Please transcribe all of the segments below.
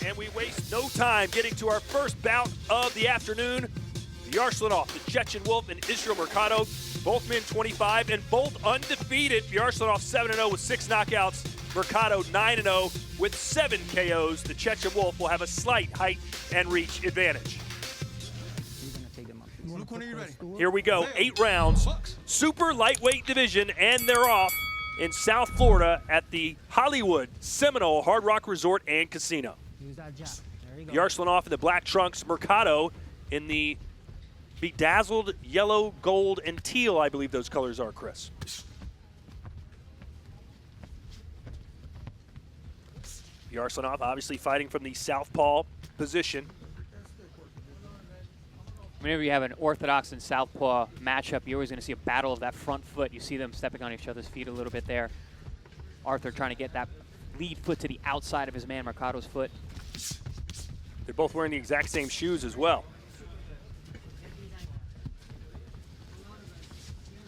And we waste no time getting to our first bout of the afternoon. Biyarslanov, the Chechen Wolf, and Israel Mercado, both men 25 and both undefeated. Biyarslanov 7-0 with 6 knockouts. Mercado 9-0 with 7 KOs. The Chechen Wolf will have a slight height and reach advantage. Here we go, 8 rounds, super lightweight division, and they're off in South Florida at the Hollywood Seminole Hard Rock Resort and Casino. Biyarslanov in the black trunks, Mercado in the bedazzled yellow, gold, and teal, I believe those colors are, Chris. Biyarslanov obviously fighting from the southpaw position. Whenever you have an orthodox and southpaw matchup, you're always going to see a battle of that front foot. You see them stepping on each other's feet a little bit there. Arthur trying to get that lead foot to the outside of his man Mercado's foot. They're both wearing the exact same shoes as well.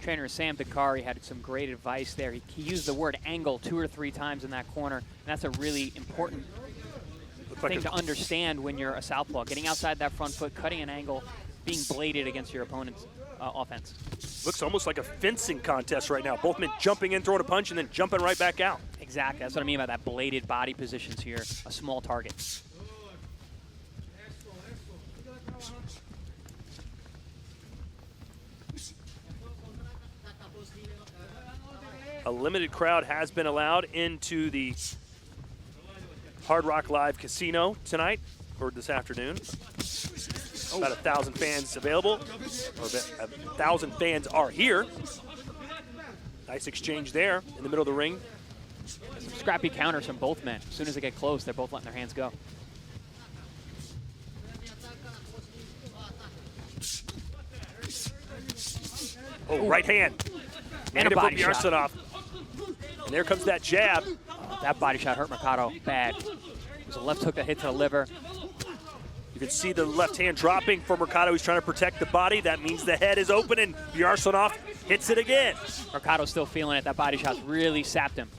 Trainer Sam Dakari had some great advice there. He used the word angle 2 or 3 times in that corner, and that's a really important thing to understand when you're a southpaw. Getting outside that front foot, cutting an angle, being bladed against your opponent's offense. Looks almost like a fencing contest right now. Both men jumping in, throwing a punch, and then jumping right back out. Exactly. That's what I mean by that bladed body positions here. A small target. A limited crowd has been allowed into the Hard Rock Live Casino tonight, or this afternoon. About 1,000 fans available, or 1,000 fans are here. Nice exchange there in the middle of the ring. Some scrappy counters from both men. As soon as they get close, they're both letting their hands go. Oh, right hand. And a body shot. Biyarslanov. And there comes that jab. That body shot hurt Mercado bad. It was a left hook that hit to the liver. You can see the left hand dropping for Mercado. He's trying to protect the body. That means the head is open, and Biyarslanov hits it again. Mercado's still feeling it. That body shot's really sapped him.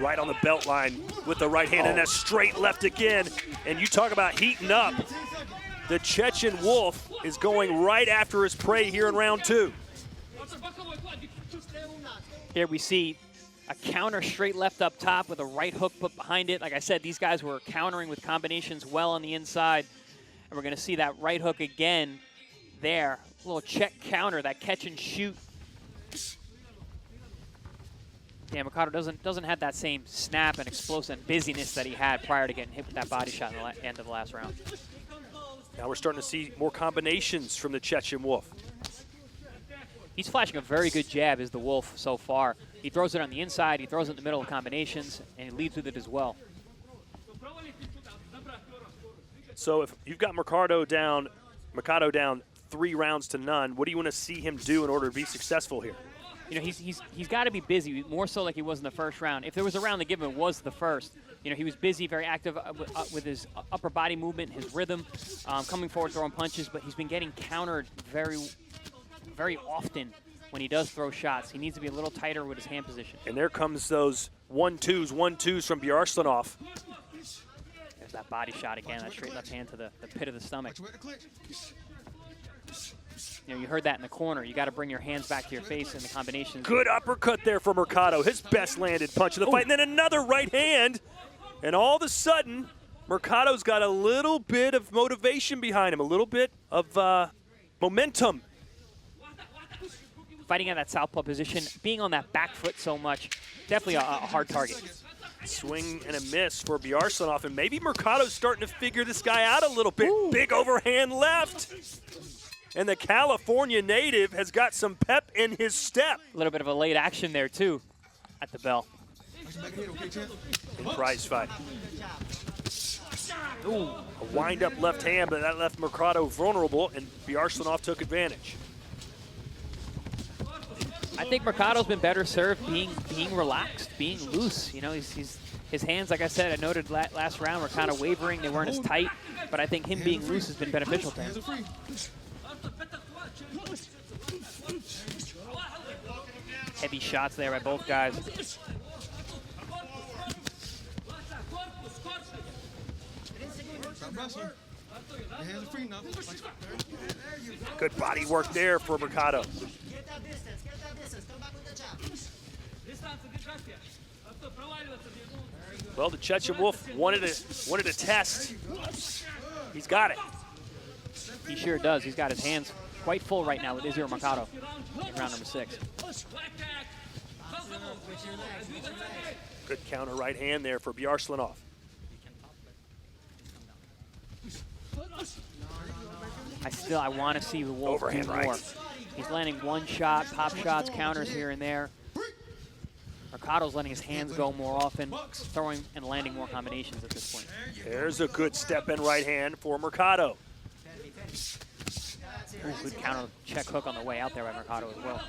Right on the belt line with the right hand, and a straight left again. And you talk about heating up. The Chechen Wolf is going right after his prey here in round 2. Here we see a counter straight left up top with a right hook put behind it. Like I said, these guys were countering with combinations well on the inside. And we're going to see that right hook again there. A little check counter, that catch and shoot. Yeah, Mercado doesn't have that same snap and explosive busyness that he had prior to getting hit with that body shot in the end of the last round. Now we're starting to see more combinations from the Chechen Wolf. He's flashing a very good jab, is the Wolf, so far. He throws it on the inside, he throws it in the middle of combinations, and he leads with it as well. So if you've got Mercado down 3 rounds to none, what do you want to see him do in order to be successful here? You know, he's got to be busy, more so like he was in the first round. If there was a round to give him, it was the first. You know, he was busy, very active with his upper body movement, his rhythm, coming forward, throwing punches, but he's been getting countered very, very often when he does throw shots. He needs to be a little tighter with his hand position. And there comes those 1-2s from Biyarslanov. There's that body shot again, that straight left hand to the pit of the stomach. You know, you heard that in the corner. You got to bring your hands back to your face in the combinations. Good uppercut there for Mercado, his best landed punch of the fight. And then another right hand. And all of a sudden, Mercado's got a little bit of motivation behind him, a little bit of momentum. Fighting at that southpaw position, being on that back foot so much, definitely a hard target. Swing and a miss for Biyarslanov, and maybe Mercado's starting to figure this guy out a little bit. Ooh. Big overhand left. And the California native has got some pep in his step. A little bit of a late action there, too, at the bell. In prize fight. Ooh, a wind-up left hand, but that left Mercado vulnerable, and Biyarslanov took advantage. I think Mercado's been better served being relaxed, being loose. You know, his hands, like I said, I noted last round, were kind of wavering. They weren't as tight, but I think him being loose has been beneficial to him. Heavy shots there by both guys. Good body work there for Mercado. Well, the Chechen Wolf wanted a test. He's got it. He sure does. He's got his hands quite full right now with Israel Mercado in round number 6. Good counter right hand there for Biyarslanov. I want to see the Wolf Overhand do more. right. He's landing one shot, pop shots, counters here and there. Mercado's letting his hands go more often, throwing and landing more combinations at this point. There's a good step-in right hand for Mercado. Ooh, good counter check hook on the way out there by Mercado as well.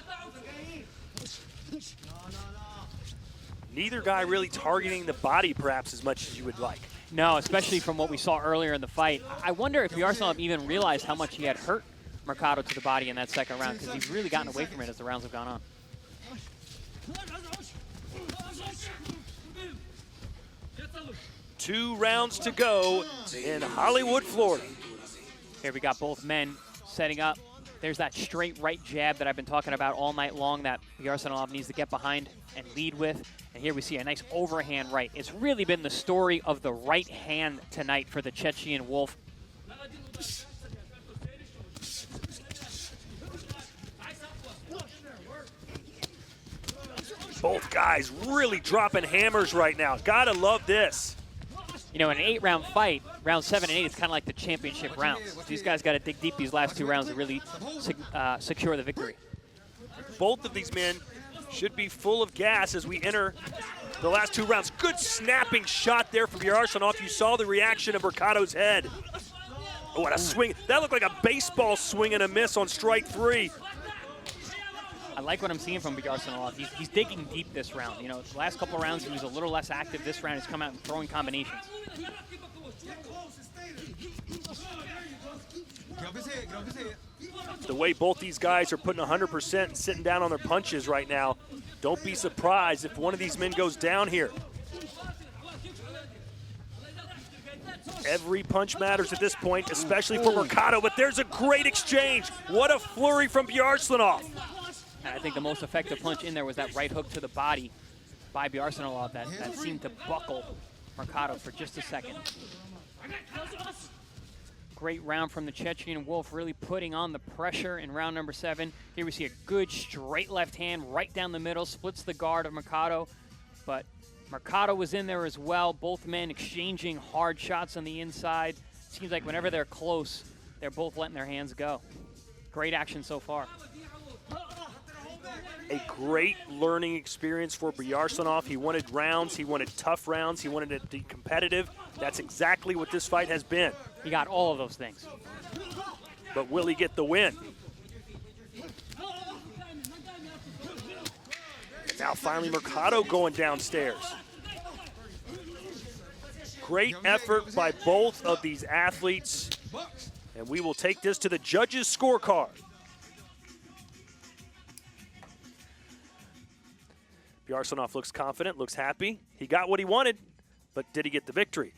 Neither guy really targeting the body perhaps as much as you would like. No, especially from what we saw earlier in the fight. I wonder if Biyarslanov even realized how much he had hurt Mercado to the body in that second round, because he's really gotten away from it as the rounds have gone on. 2 rounds to go in Hollywood, Florida. Here we got both men setting up. There's that straight right jab that I've been talking about all night long that Biyarslanov needs to get behind and lead with. And here we see a nice overhand right. It's really been the story of the right hand tonight for the Chechen Wolf. Both guys really dropping hammers right now. Gotta love this. You know, in an 8-round fight, round 7 and 8 is kind of like the championship rounds. These guys got to dig deep these last 2 rounds to really secure the victory. Both of these men should be full of gas as we enter the last 2 rounds. Good snapping shot there from Biyarslanov. You saw the reaction of Mercado's head. Oh, what a swing. That looked like a baseball swing and a miss on strike 3. I like what I'm seeing from Biyarslanov. He's digging deep this round. You know, the last couple rounds he was a little less active. This round he's come out and throwing combinations. The way both these guys are putting 100% and sitting down on their punches right now, don't be surprised if one of these men goes down here. Every punch matters at this point, especially for Mercado, but there's a great exchange. What a flurry from Biyarslanov. And I think the most effective punch in there was that right hook to the body by Biyarslanov that seemed to buckle Mercado for just a second. Great round from the Chechen Wolf, really putting on the pressure in round number 7. Here we see a good straight left hand right down the middle, splits the guard of Mercado. But Mercado was in there as well. Both men exchanging hard shots on the inside. Seems like whenever they're close, they're both letting their hands go. Great action so far. A great learning experience for Biyarslanov. He wanted rounds, he wanted tough rounds, he wanted it to be competitive. That's exactly what this fight has been. He got all of those things. But will he get the win? And now finally Mercado going downstairs. Great effort by both of these athletes. And we will take this to the judges' scorecard. Biyarslanov looks confident, looks happy. He got what he wanted, but did he get the victory?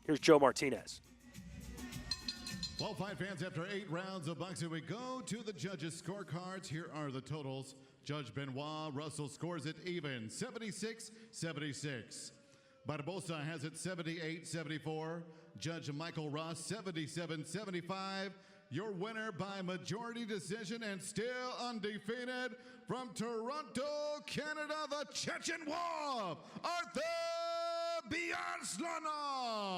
Here's Joe Martinez. Well, fight fans, after 8 rounds of boxing, we go to the judges' scorecards. Here are the totals. Judge Benoit Russell scores it even, 76-76. Barbosa has it 78-74. Judge Michael Ross, 77-75. Your winner by majority decision and still undefeated from Toronto, Canada, the Chechen Wolf, Arthur Biyarslanov.